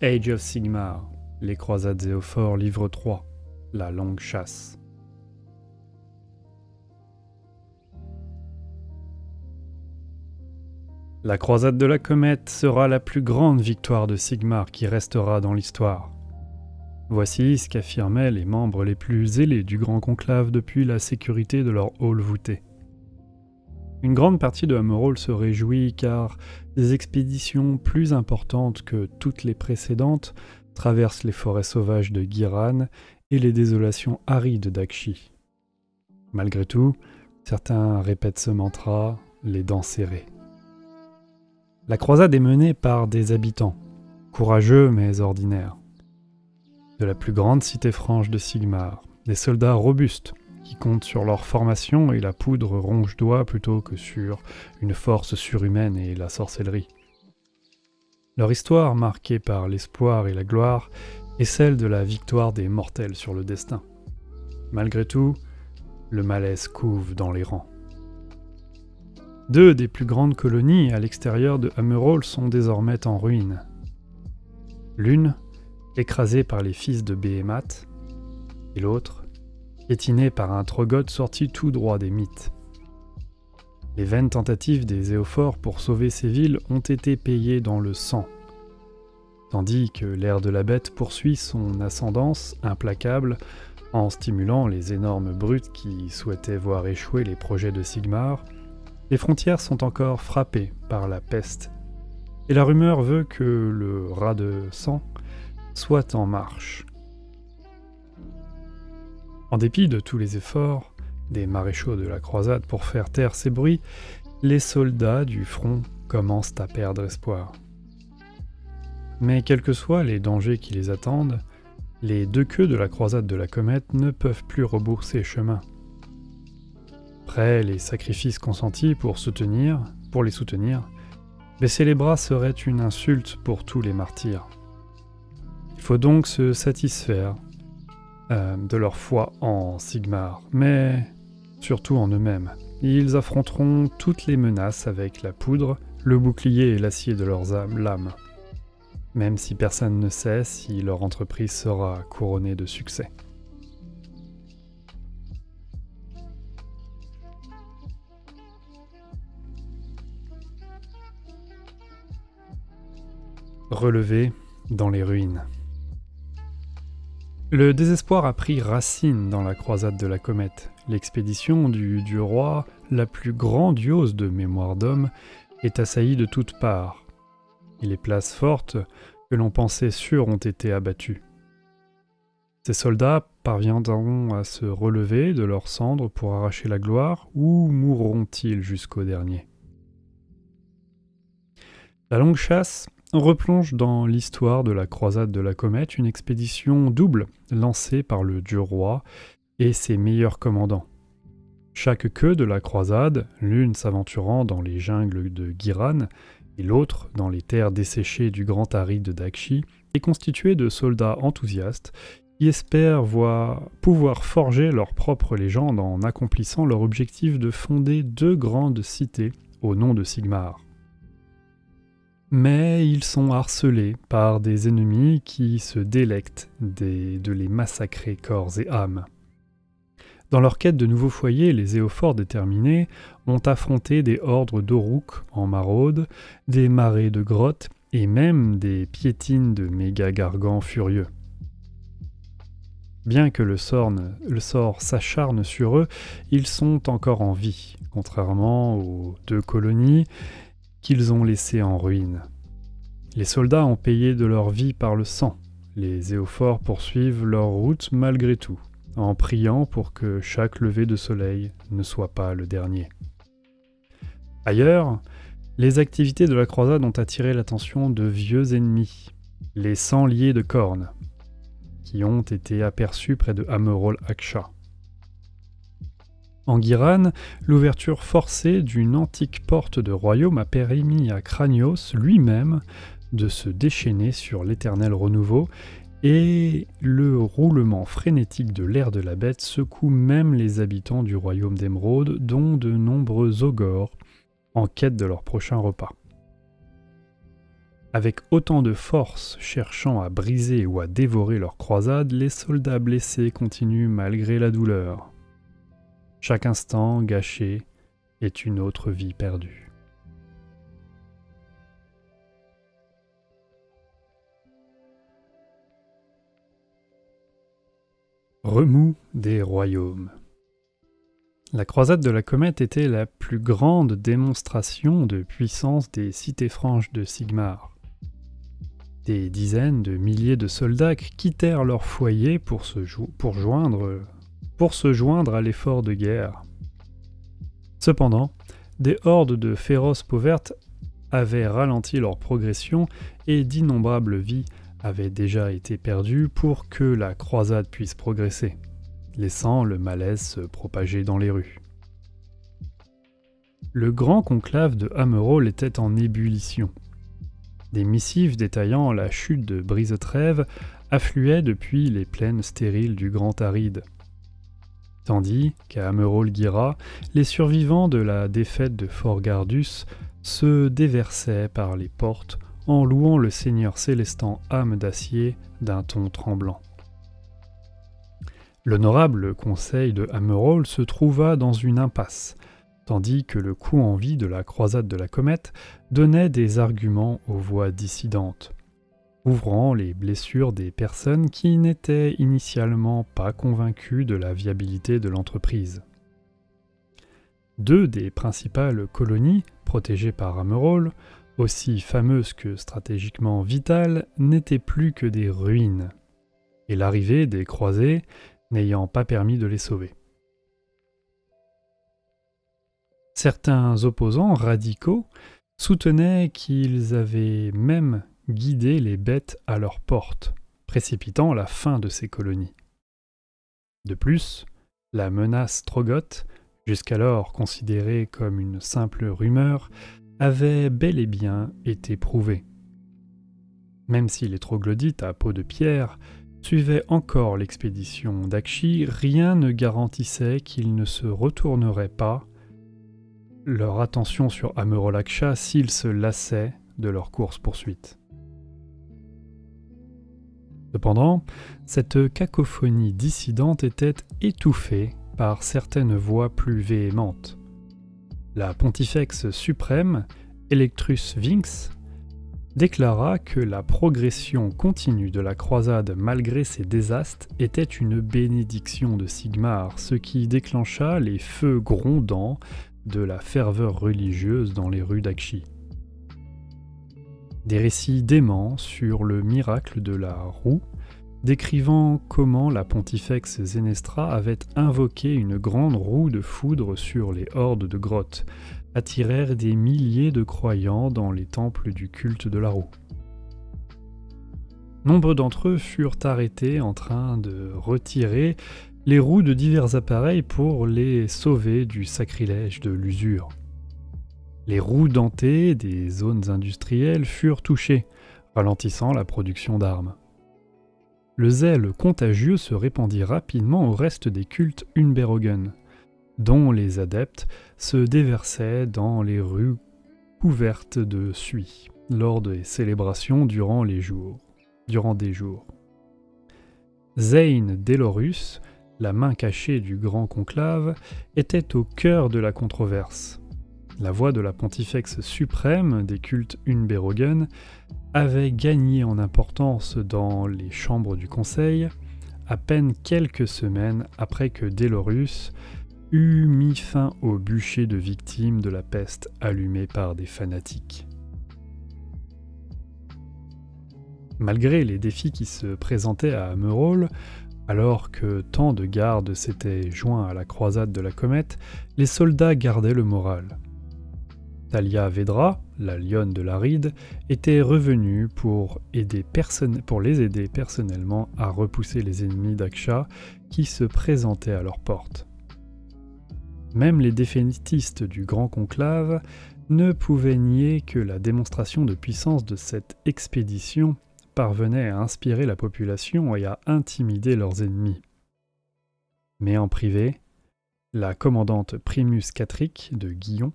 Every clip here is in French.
Age of Sigmar, les croisades Zéophore, livre 3, la longue chasse. La croisade de la comète sera la plus grande victoire de Sigmar qui restera dans l'histoire. Voici ce qu'affirmaient les membres les plus zélés du grand conclave depuis la sécurité de leur hall voûté. Une grande partie de Hammerhall se réjouit car des expéditions plus importantes que toutes les précédentes traversent les forêts sauvages de Giran et les désolations arides d'Akshi. Malgré tout, certains répètent ce mantra, les dents serrées. La croisade est menée par des habitants, courageux mais ordinaires. De la plus grande cité franche de Sigmar, des soldats robustes qui comptent sur leur formation et la poudre ronge-doigt plutôt que sur une force surhumaine et la sorcellerie. Leur histoire, marquée par l'espoir et la gloire, est celle de la victoire des mortels sur le destin. Malgré tout, le malaise couve dans les rangs. Deux des plus grandes colonies à l'extérieur de Hammerhall sont désormais en ruine. L'une, écrasée par les fils de Behemat, et l'autre, piétinée par un Troggoth sorti tout droit des mythes. Les vaines tentatives des Zéophores pour sauver ces villes ont été payées dans le sang, tandis que l'ère de la bête poursuit son ascendance implacable en stimulant les énormes brutes qui souhaitaient voir échouer les projets de Sigmar. Les frontières sont encore frappées par la peste, et la rumeur veut que le raz de sang soit en marche. En dépit de tous les efforts des maréchaux de la croisade pour faire taire ces bruits, les soldats du front commencent à perdre espoir. Mais quels que soient les dangers qui les attendent, les deux queues de la croisade de la comète ne peuvent plus rebourser chemin. Après les sacrifices consentis pour les soutenir, baisser les bras serait une insulte pour tous les martyrs. Il faut donc se satisfaire de leur foi en Sigmar, mais surtout en eux-mêmes. Ils affronteront toutes les menaces avec la poudre, le bouclier et l'acier de leurs lames, même si personne ne sait si leur entreprise sera couronnée de succès. Relevé dans les ruines. Le désespoir a pris racine dans la croisade de la comète. L'expédition du dieu roi, la plus grandiose de mémoire d'homme, est assaillie de toutes parts. Et les places fortes que l'on pensait sûres ont été abattues. Ces soldats parviendront à se relever de leurs cendres pour arracher la gloire, ou mourront-ils jusqu'au dernier? La longue chasse replonge dans l'histoire de la croisade de la comète, une expédition double lancée par le dieu roi et ses meilleurs commandants. Chaque queue de la croisade, l'une s'aventurant dans les jungles de Giran et l'autre dans les terres desséchées du grand aride d'Akshi, est constituée de soldats enthousiastes qui espèrent pouvoir forger leur propre légende en accomplissant leur objectif de fonder deux grandes cités au nom de Sigmar. Mais ils sont harcelés par des ennemis qui se délectent de les massacrer corps et âme. Dans leur quête de nouveaux foyers, les Zéophores déterminés ont affronté des hordes d'Oruk en maraude, des marées de grottes et même des piétines de méga-gargans furieux. Bien que le sort s'acharne sur eux, ils sont encore en vie, contrairement aux deux colonies qu'ils ont laissées en ruine. Les soldats ont payé de leur vie par le sang. Les Zéophores poursuivent leur route malgré tout, en priant pour que chaque lever de soleil ne soit pas le dernier. Ailleurs, les activités de la croisade ont attiré l'attention de vieux ennemis, les Sangliers de Khorne, qui ont été aperçus près de Hammerhall Aksha. En Giran, l'ouverture forcée d'une antique porte de royaume a permis à Kranios lui-même de se déchaîner sur l'éternel renouveau, et le roulement frénétique de l'air de la bête secoue même les habitants du royaume d'Émeraude, dont de nombreux ogres en quête de leur prochain repas. Avec autant de force cherchant à briser ou à dévorer leur croisade, les soldats blessés continuent malgré la douleur. Chaque instant gâché est une autre vie perdue. Remous des royaumes. La croisade de la comète était la plus grande démonstration de puissance des cités franches de Sigmar. Des dizaines de milliers de soldats quittèrent leur foyer pour se joindre à l'effort de guerre. Cependant, des hordes de féroces pauvertes avaient ralenti leur progression et d'innombrables vies avaient déjà été perdues pour que la croisade puisse progresser, laissant le malaise se propager dans les rues. Le grand conclave de Hammerhall était en ébullition. Des missives détaillant la chute de Brisetrève affluaient depuis les plaines stériles du Grand Aride. Tandis qu'à Hammerhall-Gira, les survivants de la défaite de Fort Gardus se déversaient par les portes en louant le seigneur célestin âme d'acier d'un ton tremblant. L'honorable conseil de Hammerhall se trouva dans une impasse, tandis que le coup en vie de la croisade de la comète donnait des arguments aux voix dissidentes, ouvrant les blessures des personnes qui n'étaient initialement pas convaincues de la viabilité de l'entreprise. Deux des principales colonies, protégées par Hammerhall, aussi fameuses que stratégiquement vitales, n'étaient plus que des ruines, et l'arrivée des croisés n'ayant pas permis de les sauver. Certains opposants radicaux soutenaient qu'ils avaient même guidé les bêtes à leur porte, précipitant la fin de ces colonies. De plus, la menace Troggoth, jusqu'alors considérée comme une simple rumeur, avait bel et bien été prouvée. Même si les troglodytes à peau de pierre suivaient encore l'expédition d'Akshi, rien ne garantissait qu'ils ne se retourneraient pas leur attention sur Hammerhall-Aksha s'ils se lassaient de leur course-poursuite. Cependant, cette cacophonie dissidente était étouffée par certaines voix plus véhémentes. La pontifex suprême, Electrus Vinx, déclara que la progression continue de la croisade malgré ses désastres était une bénédiction de Sigmar, ce qui déclencha les feux grondants de la ferveur religieuse dans les rues d'Akshi. Des récits déments sur le miracle de la roue, décrivant comment la pontifex Zenestra avait invoqué une grande roue de foudre sur les hordes de grottes, attirèrent des milliers de croyants dans les temples du culte de la roue. Nombre d'entre eux furent arrêtés en train de retirer les roues de divers appareils pour les sauver du sacrilège de l'usure. Les roues dentées des zones industrielles furent touchées, ralentissant la production d'armes. Le zèle contagieux se répandit rapidement au reste des cultes Unberogen, dont les adeptes se déversaient dans les rues couvertes de suie, lors des célébrations durant des jours. Zane Delorus, la main cachée du grand conclave, était au cœur de la controverse. La voix de la pontifex suprême des cultes Unberogen avait gagné en importance dans les chambres du conseil, à peine quelques semaines après que Delorus eut mis fin au bûcher de victimes de la peste allumée par des fanatiques. Malgré les défis qui se présentaient à Hammerhall, alors que tant de gardes s'étaient joints à la croisade de la comète, les soldats gardaient le moral. Thalia Vedra, la lionne de l'Aride, était revenue pour les aider personnellement à repousser les ennemis d'Aksha qui se présentaient à leur porte. Même les défaitistes du Grand Conclave ne pouvaient nier que la démonstration de puissance de cette expédition parvenait à inspirer la population et à intimider leurs ennemis. Mais en privé, la commandante Primus Catric de Guillon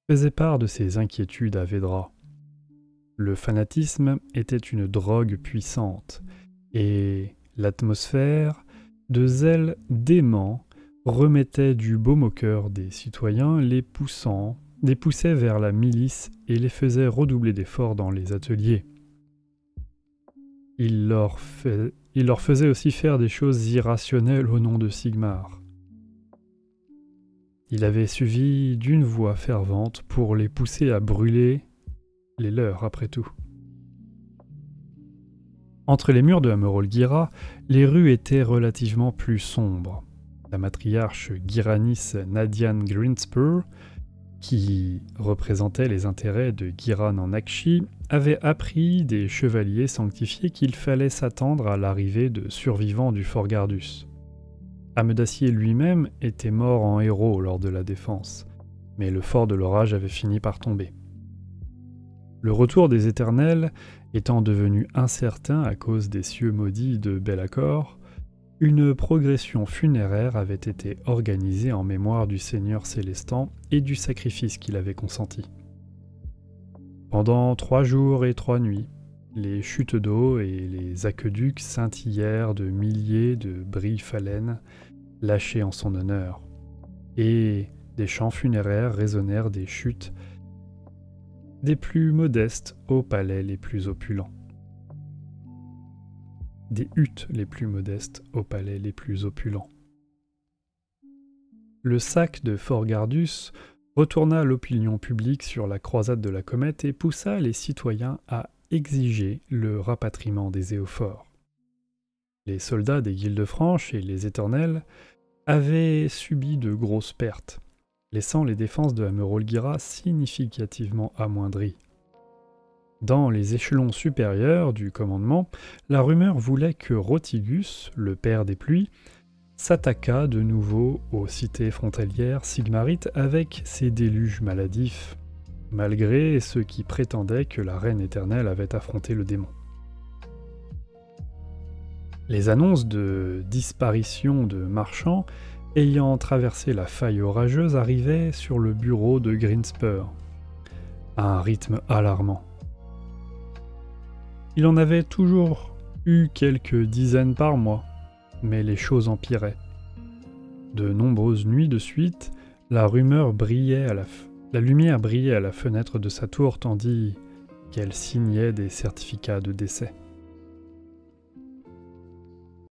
faisait part de ses inquiétudes à Vedra. Le fanatisme était une drogue puissante, et l'atmosphère de zèle dément remettait du baume au cœur des citoyens, les poussait vers la milice et les faisait redoubler d'efforts dans les ateliers. Il leur faisait aussi faire des choses irrationnelles au nom de Sigmar. Il avait suivi d'une voix fervente pour les pousser à brûler les leurs après tout. Entre les murs de Amerolgira, les rues étaient relativement plus sombres. La matriarche Gyranis Nadian Greenspur, qui représentait les intérêts de Giran en Akshi, avait appris des chevaliers sanctifiés qu'il fallait s'attendre à l'arrivée de survivants du Fort Gardus. Amedacier lui-même était mort en héros lors de la défense, mais le fort de l'orage avait fini par tomber. Le retour des Éternels étant devenu incertain à cause des cieux maudits de Be'lakor, une progression funéraire avait été organisée en mémoire du Seigneur Célestant et du sacrifice qu'il avait consenti. Pendant 3 jours et 3 nuits, les chutes d'eau et les aqueducs scintillèrent de milliers de brilles phalènes lâchés en son honneur, et des chants funéraires résonnèrent des chutes des plus modestes aux palais les plus opulents. Des huttes les plus modestes aux palais les plus opulents. Le sac de Fort Gardus retourna l'opinion publique sur la croisade de la comète et poussa les citoyens à exiger le rapatriement des Éophores. Les soldats des Guildes-Franches et les Éternels avaient subi de grosses pertes, laissant les défenses de Amerolgira significativement amoindries. Dans les échelons supérieurs du commandement, la rumeur voulait que Rotigus, le père des pluies, s'attaqua de nouveau aux cités frontalières sigmarites avec ses déluges maladifs, malgré ceux qui prétendaient que la reine éternelle avait affronté le démon. Les annonces de disparition de marchands ayant traversé la faille orageuse arrivaient sur le bureau de Greenspur, à un rythme alarmant. Il en avait toujours eu quelques dizaines par mois, mais les choses empiraient. De nombreuses nuits de suite, la lumière brillait à la fenêtre de sa tour tandis qu'elle signait des certificats de décès.